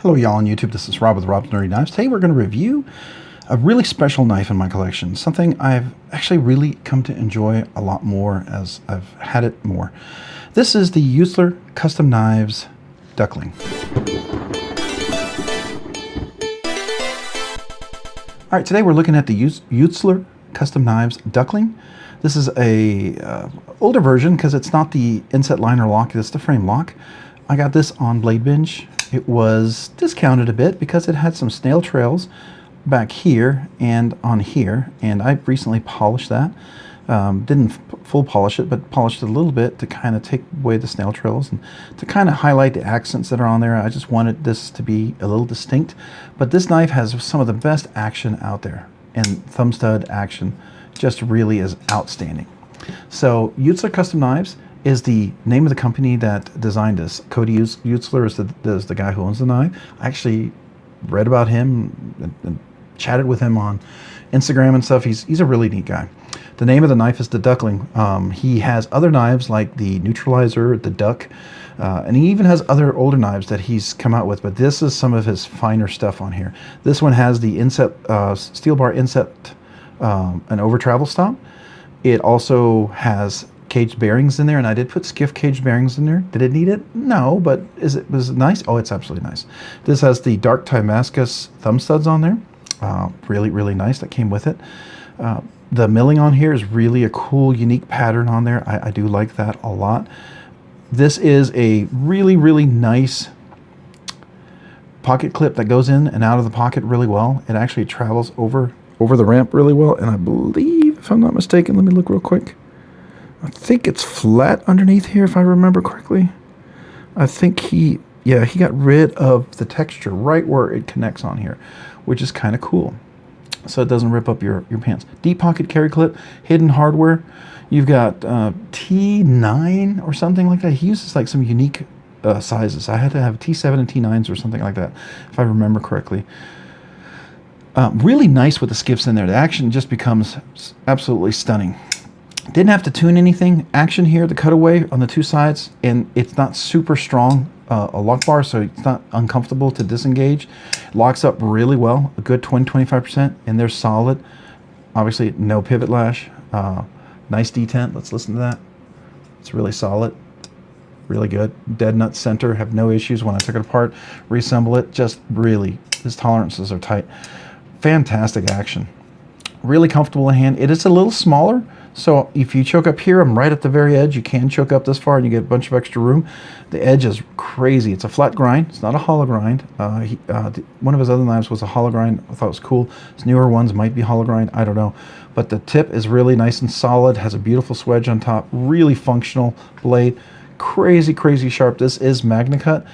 Hello y'all on YouTube, this is Rob with Rob's Nerdy Knives. Today we're going to review a really special knife in my collection. Something I've actually really come to enjoy a lot more as I've had it more. This is the Eutsler Custom Knives Dukling. Alright, today we're looking at the Eutsler Custom Knives Dukling. This is a older version because it's not the inset liner lock, it's the frame lock. I got this on BladeBinge. It was discounted a bit because it had some snail trails back here and on here, and I recently polished that. Didn't full polish it, but polished it a little bit to kind of take away the snail trails and to kind of highlight the accents that are on there. I just wanted this to be a little distinct, but this knife has some of the best action out there, and thumb stud action just really is outstanding. So Eutsler Custom Knives is the name of the company that designed this. Cody Eutsler is the guy who owns the knife. I actually read about him and chatted with him on Instagram and stuff. He's a really neat guy. The name of the knife is the Dukling. He has other knives like the Neutralizer, the Duck, and he even has other older knives that he's come out with, but this is some of his finer stuff on here. This one has the inset, steel bar inset, an over travel stop. It also has caged bearings in there, and I did put Skiff Caged Bearings in there. Did it need it? No, but was it nice? Oh, it's absolutely nice. This has the dark Timascus thumb studs on there. Really, really nice. That came with it. The milling on here is really a cool, unique pattern on there. I do like that a lot. This is a really, really nice pocket clip that goes in and out of the pocket really well. It actually travels over the ramp really well, and I believe, if I'm not mistaken, let me look real quick. I think it's flat underneath here, if I remember correctly. I think he got rid of the texture right where it connects on here, which is kind of cool. So it doesn't rip up your pants. Deep pocket carry clip, hidden hardware. You've got T9 or something like that. He uses like some unique sizes. I had to have T7 and T9s or something like that, if I remember correctly. Really nice with the skiffs in there. The action just becomes absolutely stunning. Didn't have to tune anything. Action here, the cutaway on the two sides, and it's not super strong a lock bar, so it's not uncomfortable to disengage. Locks up really well, a good 20-25%, and they're solid. Obviously, no pivot lash. Nice detent. Let's listen to that. It's really solid, really good. Dead nut center, have no issues when I took it apart. Reassemble it, just really, his tolerances are tight. Fantastic action. Really comfortable in hand. It is a little smaller, so if you choke up here, I'm right at the very edge. You can choke up this far and you get a bunch of extra room. The edge is crazy. It's a flat grind. It's not a hollow grind. One of his other knives was a hollow grind. I thought it was cool. His newer ones might be hollow grind. I don't know. But the tip is really nice and solid. Has a beautiful swedge on top. Really functional blade. Crazy, crazy sharp. This is Magnacut.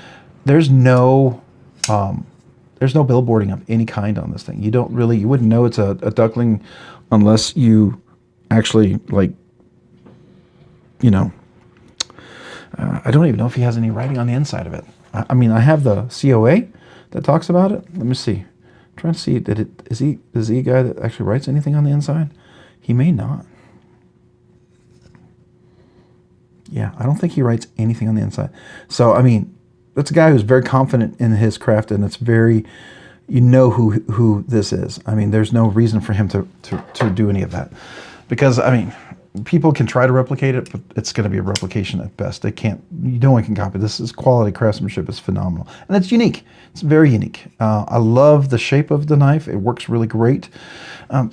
There's no billboarding of any kind on this thing. You wouldn't know it's a Dukling unless you actually, like, I don't even know if he has any writing on the inside of it. I mean, I have the COA that talks about it. Let me see. I'm trying to see, is he a guy that actually writes anything on the inside? He may not. Yeah, I don't think he writes anything on the inside. So, I mean, that's a guy who's very confident in his craft, and it's very, who this is. I mean, there's no reason for him to do any of that. Because, I mean, people can try to replicate it, but it's going to be a replication at best. They can't, no one can copy. This is quality craftsmanship. It's phenomenal. And it's unique. It's very unique. I love the shape of the knife. It works really great.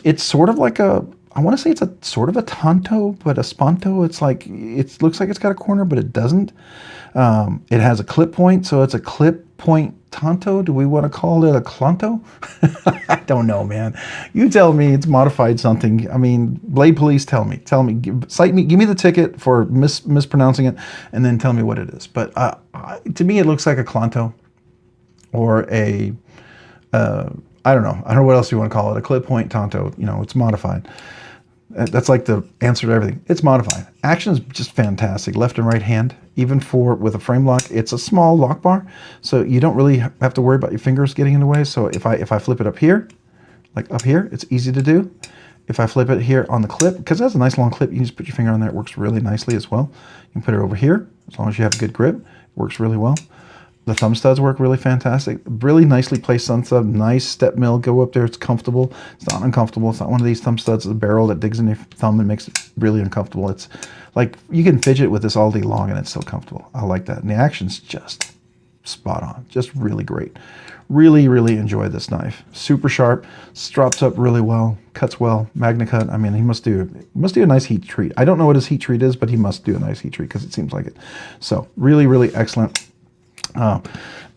It's sort of like I want to say it's a sort of a tanto, but a spanto. It's like, it looks like it's got a corner, but it doesn't. It has a clip point, so it's a clip point tanto. Do we want to call it a clanto? I don't know, man. You tell me. It's modified something. I mean, Blade Police, tell me, cite me, give me the ticket for mispronouncing it, and then tell me what it is. But to me, it looks like a clanto, or a I don't know what else you want to call it. A clip point tanto. It's modified. That's like the answer to everything. It's modified. Action is just fantastic. Left and right hand. Even with a frame lock, it's a small lock bar, so you don't really have to worry about your fingers getting in the way. So if I flip it up here, like up here, it's easy to do. If I flip it here on the clip, because it has a nice long clip, you can just put your finger on there. It works really nicely as well. You can put it over here, as long as you have a good grip. It works really well. The thumb studs work really fantastic. Really nicely placed thumb stud. Nice step mill. Go up there. It's comfortable. It's not uncomfortable. It's not one of these thumb studs, a barrel that digs in your thumb and makes it really uncomfortable. It's like you can fidget with this all day long and it's still comfortable. I like that. And the action's just spot on. Just really great. Really, really enjoy this knife. Super sharp. Strops up really well. Cuts well. Magnacut. I mean, he must do a nice heat treat. I don't know what his heat treat is, but he must do a nice heat treat because it seems like it. So really, really excellent. At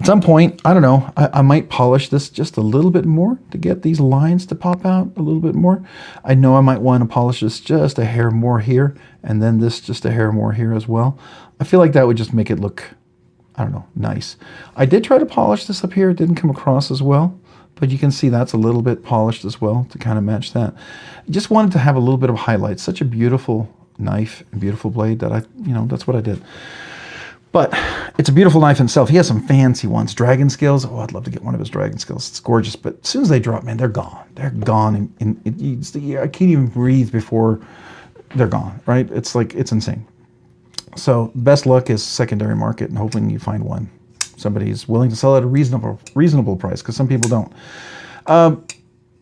some point, I don't know, I might polish this just a little bit more to get these lines to pop out a little bit more. I know I might want to polish this just a hair more here, and then this just a hair more here as well. I feel like that would just make it look, I don't know, nice. I did try to polish this up here. It didn't come across as well, but you can see that's a little bit polished as well to kind of match that. I just wanted to have a little bit of highlights. Such a beautiful knife and beautiful blade that that's what I did. But it's a beautiful knife in itself. He has some fancy ones. Dragon scales. Oh, I'd love to get one of his dragon scales. It's gorgeous. But as soon as they drop, man, they're gone. They're gone. I can't even breathe before they're gone, right? It's like, it's insane. So best luck is secondary market and hoping you find one. Somebody's willing to sell at a reasonable price, because some people don't.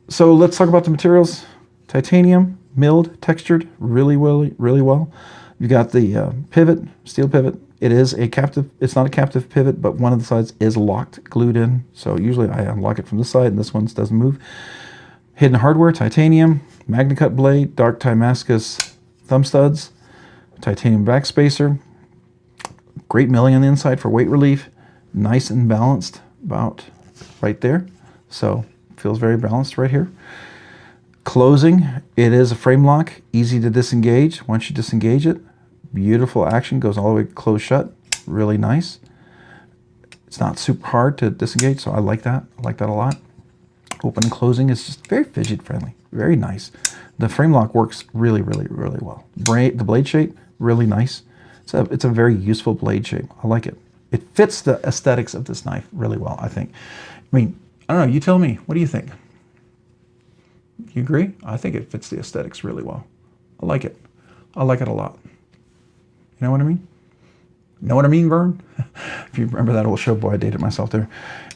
So let's talk about the materials. Titanium, milled, textured, really well. You got the pivot, steel pivot. It is a captive, it's not a captive pivot, but one of the sides is locked, glued in. So usually I unlock it from this side and this one doesn't move. Hidden hardware, titanium, Magnacut blade, dark Timascus thumb studs, titanium back spacer, great milling on the inside for weight relief, nice and balanced about right there. So feels very balanced right here. Closing, it is a frame lock, easy to disengage. Once you disengage it, beautiful action, goes all the way closed shut, really nice. It's not super hard to disengage, so I like that. I like that a lot. Open and closing is just very fidget friendly, very nice. The frame lock works really well. The blade shape, really nice. It's a very useful blade shape. I like it. It fits the aesthetics of this knife really well, I think. I mean, I don't know, you tell me, what do you think? You agree? I think it fits the aesthetics really well. I like it. I like it a lot. You know what I mean? Know what I mean, Vern? If you remember that old show, boy, I dated myself there.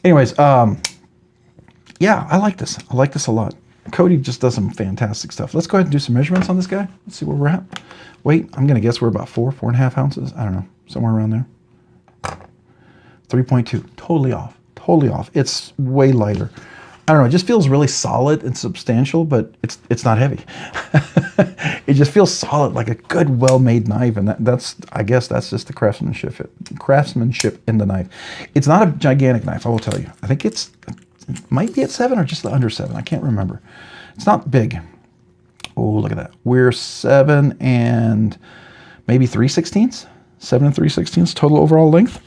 Anyways, yeah, I like this. I like this a lot. Cody just does some fantastic stuff. Let's go ahead and do some measurements on this guy. Let's see where we're at. Weight, I'm going to guess we're about 4.5 ounces. I don't know, somewhere around there. 3.2, totally off. Totally off. It's way lighter. I don't know, it just feels really solid and substantial, but it's not heavy. It just feels solid, like a good, well-made knife, and I guess that's just the craftsmanship in the knife. It's not a gigantic knife, I will tell you. I think it might be at 7 or just under 7. I can't remember. It's not big. Oh, look at that. We're 7 and maybe 3/16. 7 and 3/16 total overall length.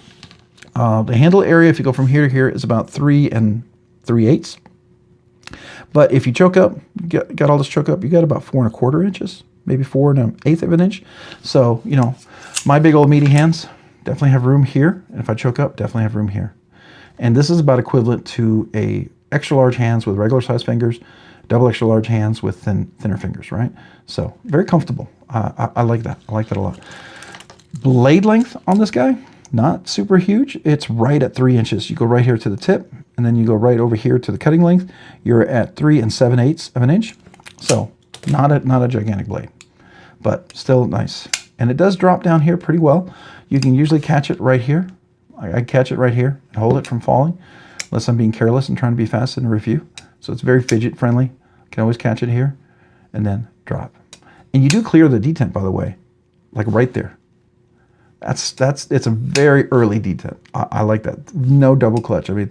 The handle area, if you go from here to here, is about 3 and 3/8. But if you choke up, got all this choke up, you got about 4 1/4 inches, maybe 4 1/8 of an inch. So, you know, my big old meaty hands definitely have room here. And if I choke up, definitely have room here. And this is about equivalent to a extra large hands with regular size fingers, double extra large hands with thinner fingers, right? So very comfortable. I like that. I like that a lot. Blade length on this guy, not super huge. It's right at 3 inches. You go right here to the tip, and then you go right over here to the cutting length. You're at 3 7/8 of an inch. So not a gigantic blade, but still nice. And it does drop down here pretty well. You can usually catch it right here. I catch it right here and hold it from falling, unless I'm being careless and trying to be fast in a review. So it's very fidget friendly. Can always catch it here and then drop. And you do clear the detent, by the way, like right there. It's a very early detent. I like that. No double clutch. I mean,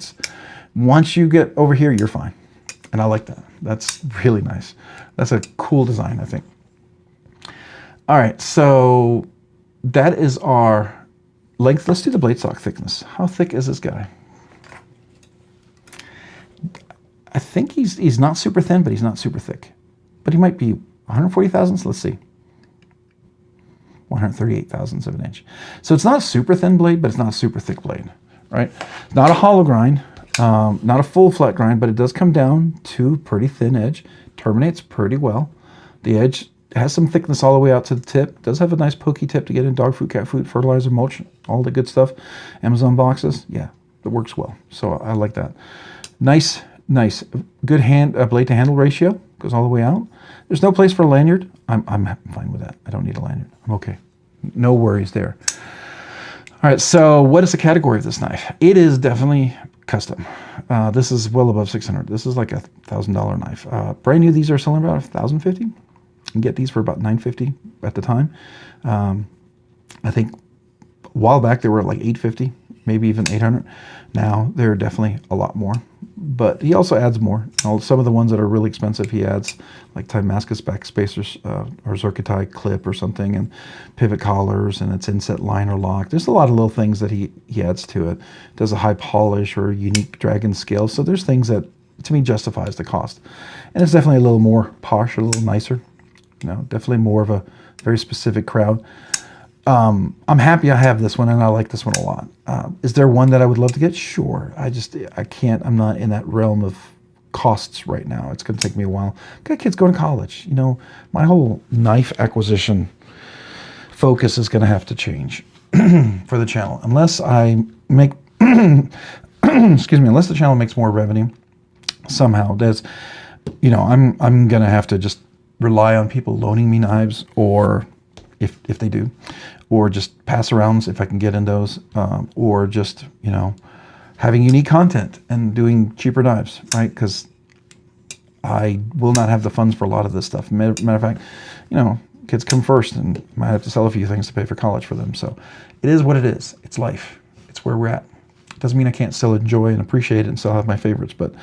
once you get over here, you're fine. And I like that. That's really nice. That's a cool design, I think. All right, so that is our length. Let's do the blade stock thickness. How thick is this guy? I think he's not super thin, but he's not super thick. But he might be 140 thousandths. Let's see. 138 thousandths of an inch. So it's not a super thin blade, but it's not a super thick blade, right? It's not a hollow grind, not a full flat grind, but it does come down to pretty thin edge. Terminates pretty well. The edge has some thickness all the way out to the tip. Does have a nice pokey tip to get in dog food, cat food, fertilizer, mulch, all the good stuff. Amazon boxes, yeah, It works well. So I like that. Nice, nice. Good blade to handle ratio. Goes all the way out. There's no place for a lanyard. I'm fine with that. I don't need a lanyard. I'm okay. No worries there. All right, so what is the category of this knife? It is definitely custom. This is well above 600. This is like a $1,000 knife. Brand new, these are selling about $1,050. You can get these for about $950 at the time. I think a while back they were like $850, maybe even $800. Now they're definitely a lot more. But he also adds more. Some of the ones that are really expensive, he adds like Timascus back spacers or Zircotai clip or something, and pivot collars, and it's inset liner lock. There's a lot of little things that he adds to it. Does a high polish or unique dragon scale. So there's things that, to me, justifies the cost. And it's definitely a little more posh, a little nicer. You know, definitely more of a very specific crowd. I'm happy I have this one, and I like this one a lot. Is there one that I would love to get? Sure. I can't, I'm not in that realm of costs right now. It's going to take me a while. I've got kids going to college. You know, my whole knife acquisition focus is going to have to change for the channel. Unless I make, excuse me, unless the channel makes more revenue somehow. There's, you know, I'm going to have to just rely on people loaning me knives, or if they do, or just pass arounds if I can get in those, or just, you know, having unique content and doing cheaper knives, right? Because I will not have the funds for a lot of this stuff. Matter of fact, you know, kids come first, and I might have to sell a few things to pay for college for them. So it is what it is. It's life. It's where we're at. It doesn't mean I can't still enjoy and appreciate it and still have my favorites, but,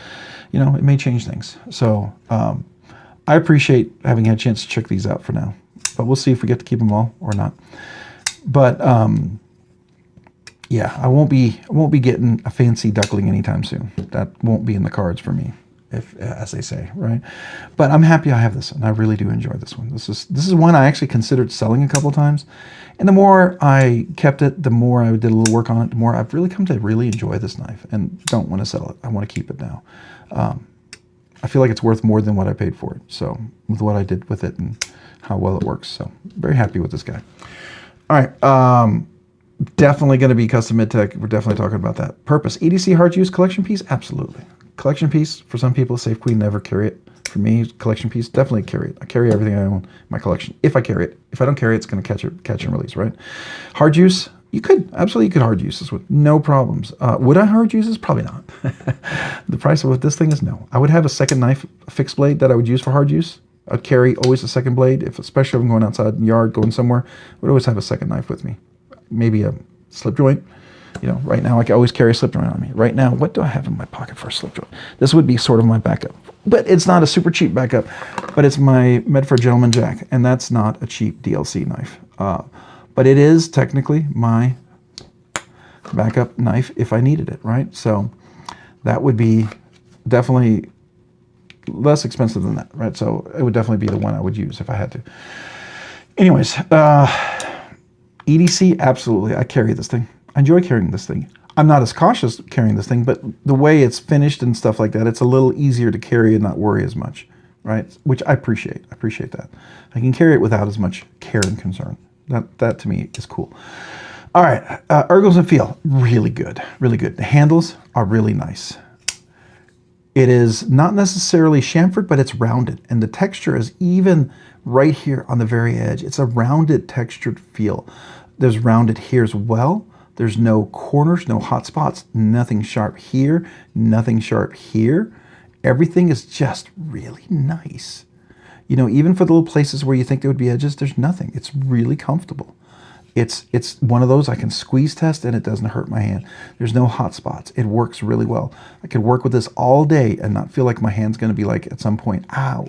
you know, it may change things. So I appreciate having had a chance to check these out for now. But we'll see if we get to keep them all or not. But yeah, I won't be getting a fancy Dukling anytime soon. That won't be in the cards for me, if, as they say, right? But I'm happy I have this, and I really do enjoy this one. This is one I actually considered selling a couple times, and the more I kept it, the more I did a little work on it, the more I've really come to really enjoy this knife, and don't want to sell it. I want to keep it now. I feel like it's worth more than what I paid for it. So with what I did with it and how well it works. So very happy with this guy. All right. Definitely going to be custom mid-tech. We're definitely talking about that. Purpose. EDC hard use collection piece? Absolutely. Collection piece for some people. Safe Queen, never carry it. For me, collection piece, definitely carry it. I carry everything I own in my collection. If I carry it. If I don't carry it, it's going to catch and release, right? Hard use? You could. Absolutely, you could hard use this with no problems. Would I hard use this? Probably not. The price of what this thing is? No. I would have a second knife, a fixed blade that I would use for hard use. I'd carry always a second blade, especially if I'm going outside in the yard, going somewhere. I would always have a second knife with me. Maybe a slip joint. You know, right now I can always carry a slip joint on me. Right now, what do I have in my pocket for a slip joint? This would be sort of my backup. But it's not a super cheap backup, but it's my Medford Gentleman Jack, and that's not a cheap DLC knife. But it is technically my backup knife if I needed it, right? So that would be definitely less expensive than that, right? So it would definitely be the one I would use if I had to. Anyways, EDC, absolutely. I carry this thing. I enjoy carrying this thing. I'm not as cautious carrying this thing, but the way it's finished and stuff like that, it's a little easier to carry and not worry as much, right? Which I appreciate. I appreciate that. I can carry it without as much care and concern. That to me is cool. All right, ergos and feel, really good, really good. The handles are really nice. It is not necessarily chamfered, but it's rounded, and the texture is even right here on the very edge. It's a rounded, textured feel. There's rounded here as well. There's no corners, no hot spots, nothing sharp here, nothing sharp here. Everything is just really nice. You know, even for the little places where you think there would be edges, there's nothing. It's really comfortable. It's one of those I can squeeze test and it doesn't hurt my hand. There's no hot spots. It works really well. I could work with this all day and not feel like my hand's going to be like at some point, ow.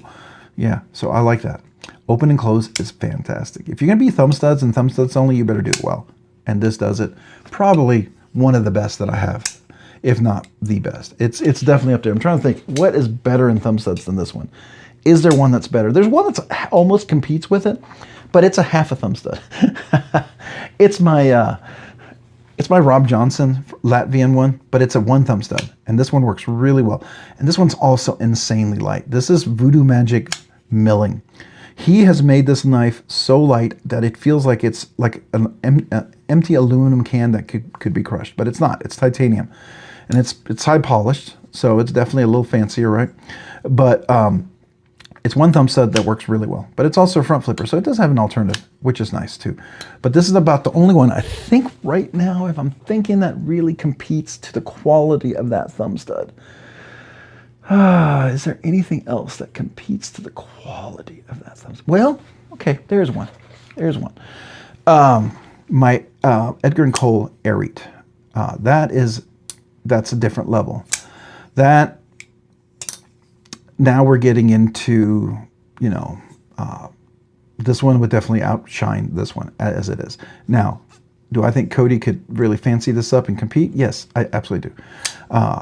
Yeah, so I like that. Open and close is fantastic. If you're going to be thumb studs and thumb studs only, you better do it well. And this does it. Probably one of the best that I have, if not the best. It's definitely up there. I'm trying to think, what is better in thumb studs than this one? Is there one that's better? There's one that's almost competes with it, but it's a half a thumb stud. It's my Rob Johnson Latvian one, but it's a one thumb stud, and this one works really well. And this one's also insanely light. This is Voodoo Magic milling. He has made this knife so light that it feels like it's like an empty aluminum can that could be crushed, but it's not. It's titanium, and it's high polished, so it's definitely a little fancier, right? But it's one thumb stud that works really well, but it's also a front flipper, so it does have an alternative, which is nice too. But this is about the only one I think right now, if I'm thinking, that really competes to the quality of that thumb stud. Is there anything else that competes to the quality of that thumb stud? Well, okay, there's one. There's one. My Edgar & Cole Airite. That's a different level. That, now we're getting into, you know, this one would definitely outshine this one as it is. Now, do I think Cody could really fancy this up and compete? Yes, I absolutely do.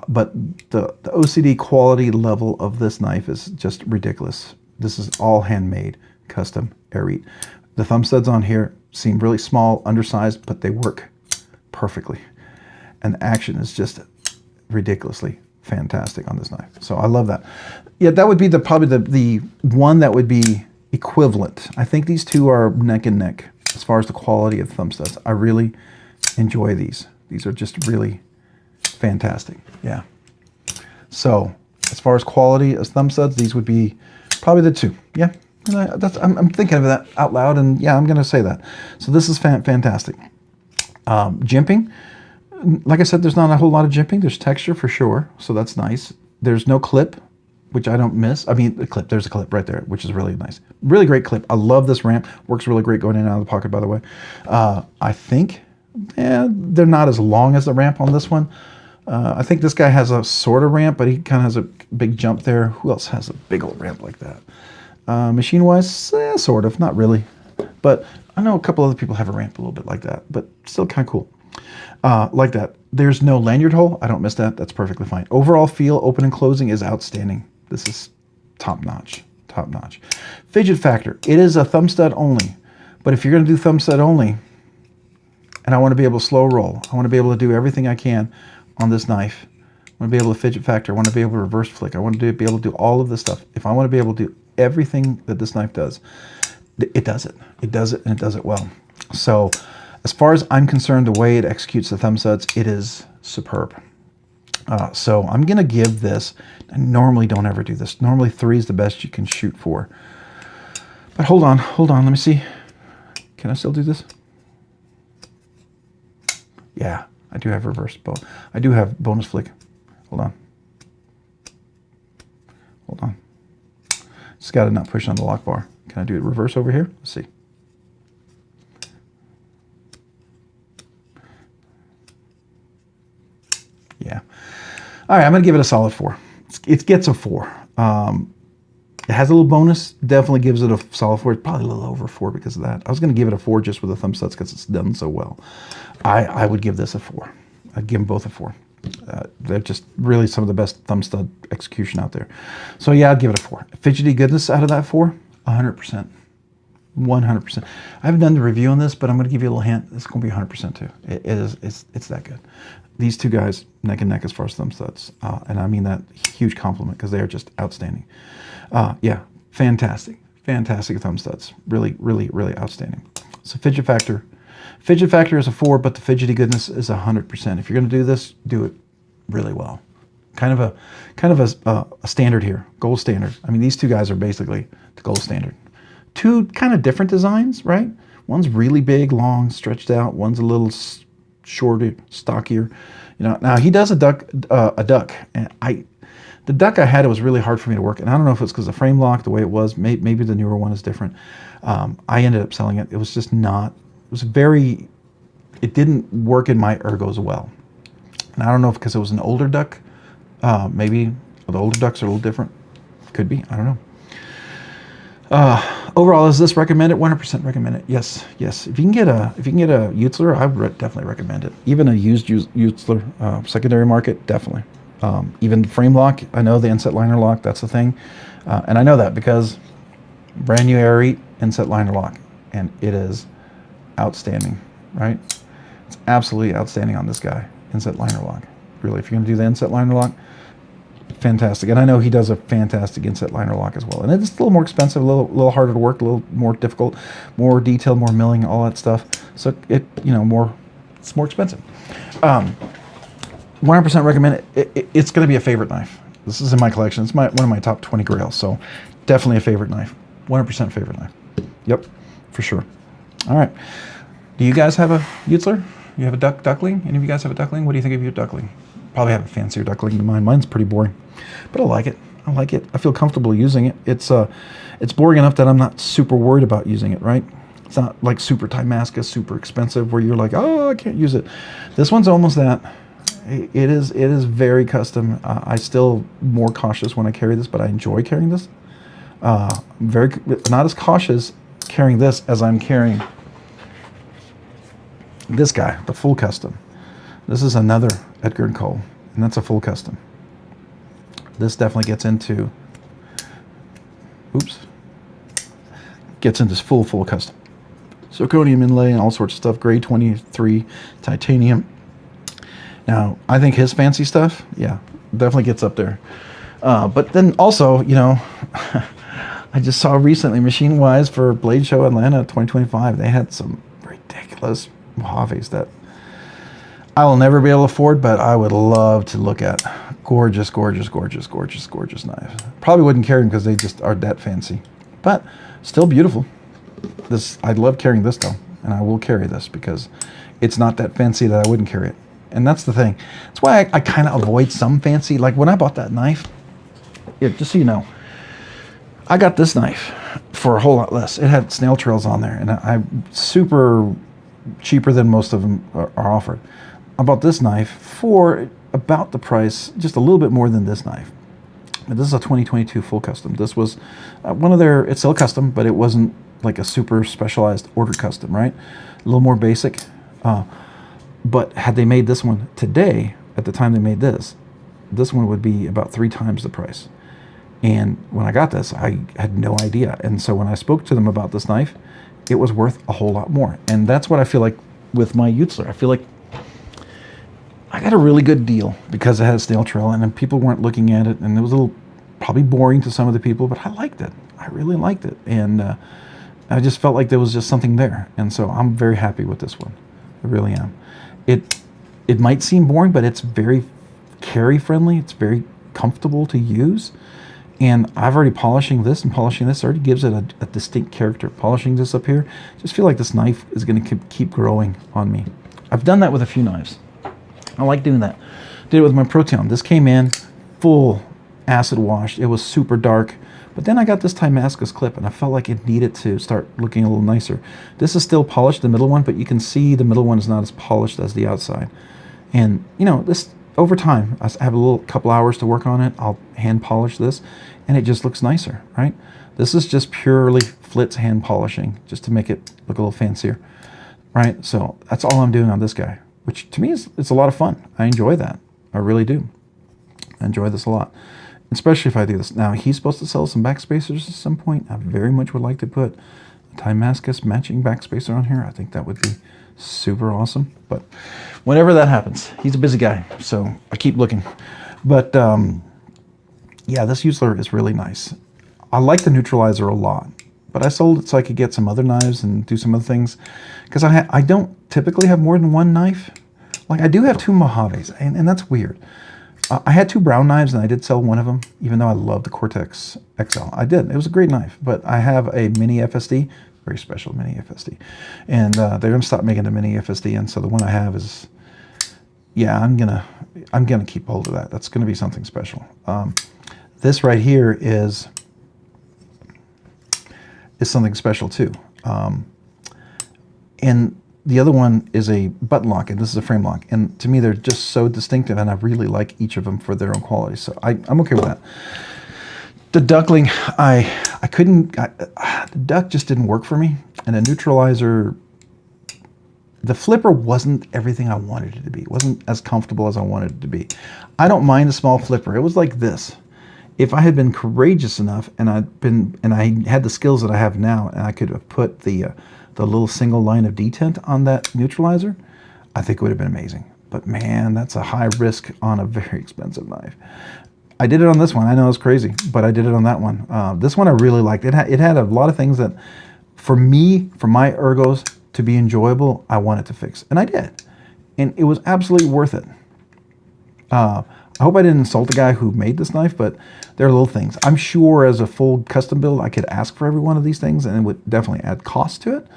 But the OCD quality level of this knife is just ridiculous. This is all handmade, custom Airite. The thumb studs on here seem really small, undersized, but they work perfectly. And the action is just ridiculously fantastic on this knife. So I love that. Yeah, that would be probably the one that would be equivalent. I think these two are neck and neck as far as the quality of thumb studs. I really enjoy these. These are just really fantastic. Yeah. So as far as quality as thumb studs, these would be probably the two. Yeah. And I'm thinking of that out loud, and yeah, I'm going to say that. So this is fantastic. Jimping, like I said, there's not a whole lot of jimping. There's texture for sure, so that's nice. There's no clip, which I don't miss. I mean, the clip, there's a clip right there, which is really nice. Really great clip. I love this ramp. Works really great going in and out of the pocket, by the way. I think, they're not as long as the ramp on this one. I think this guy has a sort of ramp, but he kind of has a big jump there. Who else has a big old ramp like that? Machine-wise, sort of, not really. But I know a couple other people have a ramp a little bit like that, but still kind of cool. Like that. There's no lanyard hole. I don't miss that. That's perfectly fine. Overall feel, open and closing, is outstanding. This is top-notch, top-notch. Fidget factor. It is a thumb stud only. But if you're going to do thumb stud only, and I want to be able to slow roll, I want to be able to do everything I can on this knife. I want to be able to fidget factor. I want to be able to reverse flick. I want to be able to do all of this stuff. If I want to be able to do everything that this knife does, it does it. It does it, and it does it well. So as far as I'm concerned, the way it executes the thumb studs, it is superb. So I'm going to give this, I normally don't ever do this. Normally 3 is the best you can shoot for. But hold on, let me see. Can I still do this? Yeah, I do have reverse bow. I do have bonus flick. Hold on. Hold on. Just got to not push on the lock bar. Can I do it reverse over here? Let's see. Yeah. All right, I'm going to give it a solid 4. It gets a 4. It has a little bonus. Definitely gives it a solid 4. It's probably a little over 4 because of that. I was going to give it a 4 just with the thumb studs because it's done so well. I would give this a 4. I'd give them both a 4. They're just really some of the best thumb stud execution out there. So yeah, I'd give it a 4. Fidgety goodness out of that 4, 100%. 100%. I haven't done the review on this, but I'm going to give you a little hint. It's going to be 100% too. It's that good. These two guys, neck and neck as far as thumb studs. And I mean that huge compliment because they are just outstanding. Yeah, fantastic. Fantastic thumb studs. Really, really, really outstanding. So fidget factor. Fidget factor is a 4, but the fidgety goodness is 100%. If you're going to do this, do it really well. Kind of a standard here, gold standard. I mean, these two guys are basically the gold standard. Two kind of different designs, right? One's really big, long, stretched out. One's a little shorter, stockier. You know, now he does a duck, and the duck I had, it was really hard for me to work, and I don't know if it's because the frame lock, the way it was. Maybe the newer one is different. I ended up selling it. It was just not. It was very. It didn't work in my ergos well, and I don't know if because it was an older duck. Maybe the older ducks are a little different. Could be. I don't know. Overall, is this recommended? 100% recommend it. Yes, yes. If you can get a Eutsler, I would definitely recommend it. Even a used Eutsler secondary market, definitely. Even frame lock, I know the inset liner lock, that's the thing, and I know that because brand new Airite inset liner lock, and it is outstanding, right? It's absolutely outstanding on this guy, inset liner lock. Really, if you're going to do the inset liner lock, fantastic. And I know he does a fantastic inset liner lock as well. And it's a little more expensive, a little harder to work, a little more difficult, more detailed, more milling, all that stuff. So it, more it's more expensive. 100% recommend it. It's going to be a favorite knife. This is in my collection. It's one of my top 20 grails, so definitely a favorite knife. 100% favorite knife. Yep, for sure. All right. Do you guys have a Eutsler? You have a Dukling? Any of you guys have a Dukling? What do you think of your Dukling? Probably have a fancier Dukling than mine. Mine's pretty boring, but I like it. I like it. I feel comfortable using it. It's boring enough that I'm not super worried about using it, right? It's not like super Timascus, super expensive, where you're like, oh, I can't use it. This one's almost that. It is very custom. I still more cautious when I carry this, but I enjoy carrying this. Not as cautious carrying this as I'm carrying this guy, the full custom. This is another Edgar & Cole, and that's a full custom. This definitely gets into, gets into full custom. Zirconium inlay and all sorts of stuff, grade 23 titanium. Now, I think his fancy stuff, yeah, definitely gets up there. But then also, you know, I just saw recently, Machine-Wise for Blade Show Atlanta 2025, they had some ridiculous Mojaves that I will never be able to afford, but I would love to look at. Gorgeous, gorgeous, gorgeous, gorgeous, gorgeous knives. Probably wouldn't carry them because they just are that fancy, but still beautiful. I love carrying this though, and I will carry this because it's not that fancy that I wouldn't carry it. And that's the thing. That's why I kind of avoid some fancy. Like when I bought that knife, just so you know, I got this knife for a whole lot less. It had snail trails on there, and I'm super cheaper than most of them are offered. I bought this knife for about the price, just a little bit more than this knife. But this is a 2022 full custom. This was one of their, it's still custom, but it wasn't like a super specialized order custom, right? A little more basic. But had they made this one today, at the time they made this one would be about 3 times the price. And when I got this, I had no idea. And so when I spoke to them about this knife, it was worth a whole lot more. And that's what I feel like with my Eutsler. I feel like I got a really good deal because it had a snail trail, and then people weren't looking at it, and it was a little probably boring to some of the people, but I liked it. I really liked it. And I just felt like there was just something there. And so I'm very happy with this one. I really am. It might seem boring, but it's very carry friendly. It's very comfortable to use. And I've already polishing this already gives it a distinct character. Polishing this up here, just feel like this knife is going to keep growing on me. I've done that with a few knives. I like doing that. Did it with my Proteon. This came in full acid washed. It was super dark. But then I got this Timascus clip, and I felt like it needed to start looking a little nicer. This is still polished, the middle one, but you can see the middle one is not as polished as the outside. And, you know, this over time, I have a couple hours to work on it. I'll hand polish this, and it just looks nicer, right? This is just purely Flitz hand polishing, just to make it look a little fancier, right? So that's all I'm doing on this guy, which to me it's a lot of fun. I enjoy that. I really do. I enjoy this a lot. Especially if I do this. Now, he's supposed to sell some backspacers at some point. I very much would like to put a Timascus matching backspacer on here. I think that would be super awesome. But whenever that happens, he's a busy guy, so I keep looking. But yeah, this Eutsler is really nice. I like the neutralizer a lot, but I sold it so I could get some other knives and do some other things. Because I don't typically have more than one knife. Like, I do have 2 Mojaves, and that's weird. I had 2 brown knives, and I did sell one of them, even though I love the Cortex XL. I did. It was a great knife, but I have a mini FSD, very special mini FSD, and they're going to stop making the mini FSD, and so the one I have is, yeah, I'm gonna keep hold of that. That's going to be something special. This right here is something special too, and the other one is a button lock, and this is a frame lock. And to me, they're just so distinctive, and I really like each of them for their own quality. So I'm okay with that. The Dukling, I couldn't, the duck just didn't work for me. And the neutralizer, the flipper wasn't everything I wanted it to be. It wasn't as comfortable as I wanted it to be. I don't mind a small flipper. It was like this. If I had been courageous enough, and I had the skills that I have now, and I could have put the little single line of detent on that neutralizer, I think it would have been amazing. But man, that's a high risk on a very expensive knife. I did it on this one. I know it's crazy, but I did it on that one. This one I really liked. It had a lot of things that, for me, for my ergos to be enjoyable, I wanted to fix, and I did. and it was absolutely worth it. I hope I didn't insult the guy who made this knife, but they're little things. I'm sure as a full custom build, I could ask for every one of these things, and it would definitely add cost to it,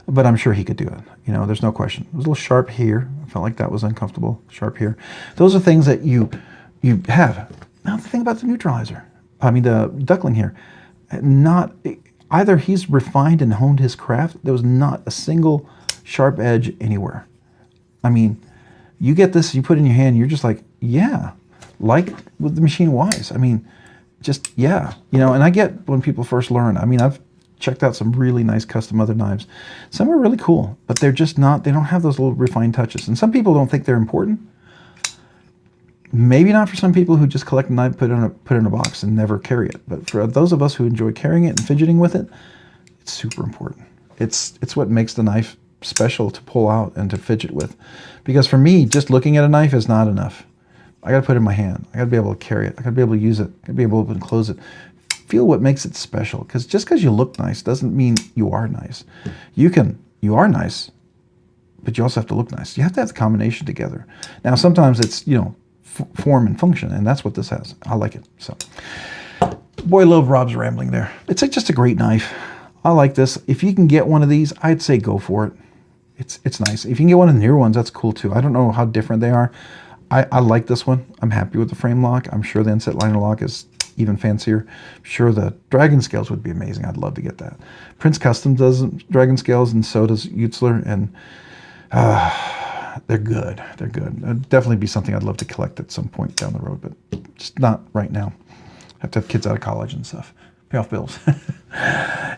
but I'm sure he could do it. You know, there's no question. It was a little sharp here. I felt like that was uncomfortable. Sharp here. Those are things that you have. Now the thing about the neutralizer, I mean the Dukling here, not either he's refined and honed his craft. There was not a single sharp edge anywhere. I mean, you get this, you put it in your hand, you're just like, yeah, like with the Machine Wise. I mean, just, yeah, you know, and I get when people first learn. I mean, I've checked out some really nice custom other knives. Some are really cool, but they're just not, they don't have those little refined touches. And some people don't think they're important. Maybe not for some people who just collect a knife, put it in a box and never carry it. But for those of us who enjoy carrying it and fidgeting with it, it's super important. It's what makes the knife special to pull out and to fidget with. Because for me, just looking at a knife is not enough. I got to put it in my hand. I got to be able to carry it. I got to be able to use it. I got to be able to open and close it. Feel what makes it special. Because just because you look nice doesn't mean you are nice. You are nice, but you also have to look nice. You have to have the combination together. Now, sometimes it's, you know, form and function, and that's what this has. I like it. So, boy, love Rob's rambling there. It's just a great knife. I like this. If you can get one of these, I'd say go for it. It's nice. If you can get one of the newer ones, that's cool too. I don't know how different they are. I like this one. I'm happy with the frame lock. I'm sure the inset liner lock is even fancier. I'm sure the dragon scales would be amazing. I'd love to get that. Prince Custom does dragon scales, and so does Eutsler, and they're good. They're good. It'd definitely be something I'd love to collect at some point down the road, but just not right now. Have to have kids out of college and stuff. Pay off bills.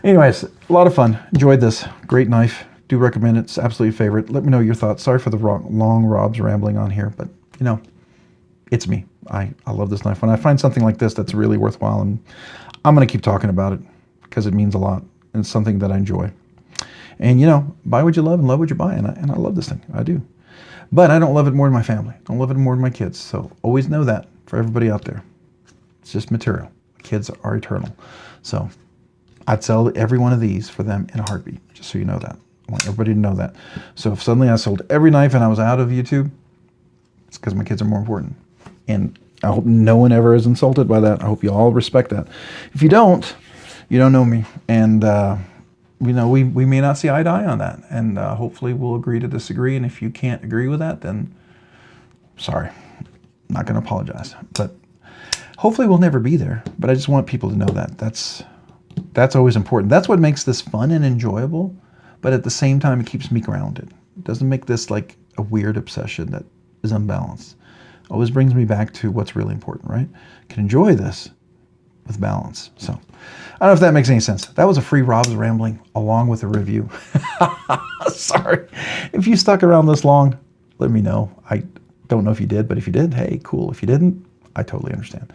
Anyways, a lot of fun. Enjoyed this. Great knife. Do recommend it. It's absolutely favorite. Let me know your thoughts. Sorry for the long Rob's rambling on here, but you know, it's me. I love this knife. When I find something like this that's really worthwhile, and I'm going to keep talking about it because it means a lot, and it's something that I enjoy. And you know, buy what you love and love what you buy, and I love this thing. I do. But I don't love it more than my family. I don't love it more than my kids. So always know that for everybody out there. It's just material. Kids are eternal. So I'd sell every one of these for them in a heartbeat, just so you know that. I want everybody to know that. So if suddenly I sold every knife and I was out of YouTube, it's because my kids are more important. And I hope no one ever is insulted by that. I hope you all respect that. If you don't, you don't know me. And you know, we may not see eye to eye on that. And hopefully we'll agree to disagree. And if you can't agree with that, then sorry. I'm not going to apologize. But hopefully we'll never be there. But I just want people to know that. That's always important. That's what makes this fun and enjoyable. But at the same time, it keeps me grounded. It doesn't make this like a weird obsession that is unbalanced. It always brings me back to what's really important, right? I can enjoy this with balance. So I don't know if that makes any sense. That was a free Rob's rambling along with a review. Sorry. If you stuck around this long, let me know. I don't know if you did, but if you did, hey, cool. If you didn't, I totally understand.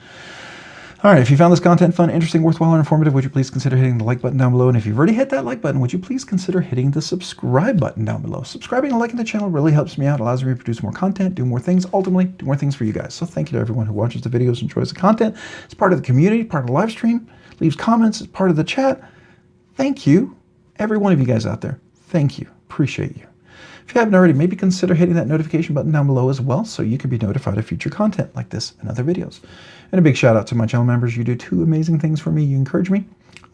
All right, if you found this content fun, interesting, worthwhile, or informative, would you please consider hitting the like button down below? And if you've already hit that like button, would you please consider hitting the subscribe button down below? Subscribing and liking the channel really helps me out, allows me to produce more content, do more things, ultimately do more things for you guys. So thank you to everyone who watches the videos, enjoys the content, is part of the community, part of the live stream, leaves comments, is part of the chat. Thank you, every one of you guys out there. Thank you. Appreciate you. If you haven't already, maybe consider hitting that notification button down below as well so you can be notified of future content like this and other videos. And a big shout out to my channel members. You do two amazing things for me. You encourage me.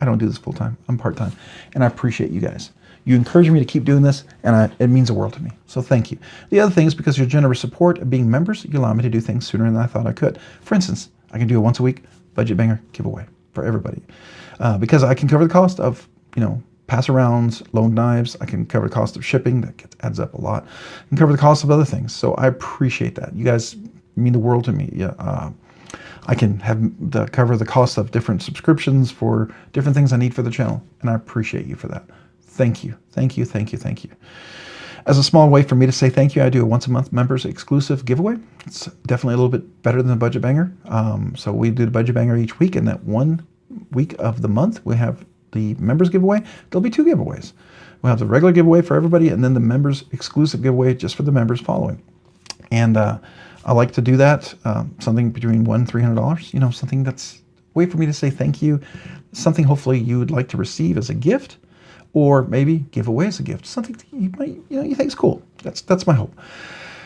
I don't do this full time. I'm part time. And I appreciate you guys. You encourage me to keep doing this, and it means the world to me. So thank you. The other thing is because your generous support of being members, you allow me to do things sooner than I thought I could. For instance, I can do a once a week budget banger giveaway for everybody. Because I can cover the cost of, you know, pass-arounds, loaned knives. I can cover the cost of shipping. That adds up a lot. I can cover the cost of other things. So I appreciate that. You guys mean the world to me. Yeah. I can cover the cost of different subscriptions for different things I need for the channel. And I appreciate you for that. Thank you. Thank you. Thank you. Thank you. As a small way for me to say thank you, I do a once a month members exclusive giveaway. It's definitely a little bit better than the budget banger. So we do the budget banger each week, and that one week of the month we have the members giveaway. There'll be two giveaways. We'll have the regular giveaway for everybody, and then the members exclusive giveaway just for the members following. And I like to do that, something between $100 and $300, you know, something that's a way for me to say thank you, something hopefully you would like to receive as a gift, or maybe give away as a gift, something that you might, you know, you think is cool. That's my hope.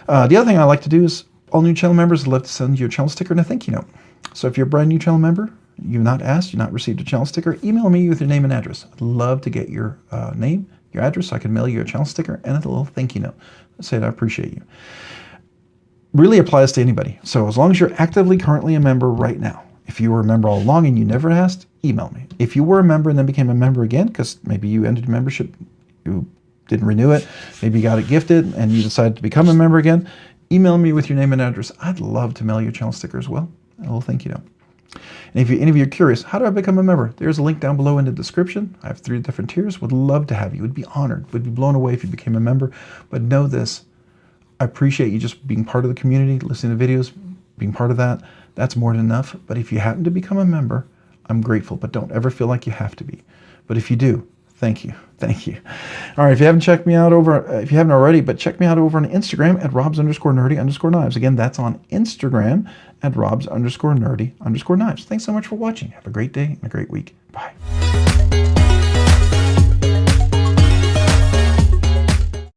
The other thing I like to do is all new channel members would love to send you a channel sticker and a thank you note. So if you're a brand new channel member, you've not asked, you've not received a channel sticker, email me with your name and address. I'd love to get your name, your address, so I can mail you a channel sticker and a little thank you note. Say that I appreciate you. Really applies to anybody. So as long as you're actively currently a member right now, if you were a member all along and you never asked, email me. If you were a member and then became a member again, because maybe you ended your membership, you didn't renew it, maybe you got it gifted and you decided to become a member again, email me with your name and address. I'd love to mail you a channel sticker as well. A little thank you note. And if any of you are curious, how do I become a member? There's a link down below in the description. I have 3 different tiers. Would love to have you. Would be honored. Would be blown away if you became a member. But know this, I appreciate you just being part of the community, listening to videos, being part of that. That's more than enough. But if you happen to become a member, I'm grateful. But don't ever feel like you have to be. But if you do, thank you. Thank you. All right, if you haven't checked me out if you haven't already, but check me out over on Instagram at robs_nerdy_knives. Again, that's on Instagram at robs_nerdy_knives. Thanks so much for watching. Have a great day and a great week. Bye.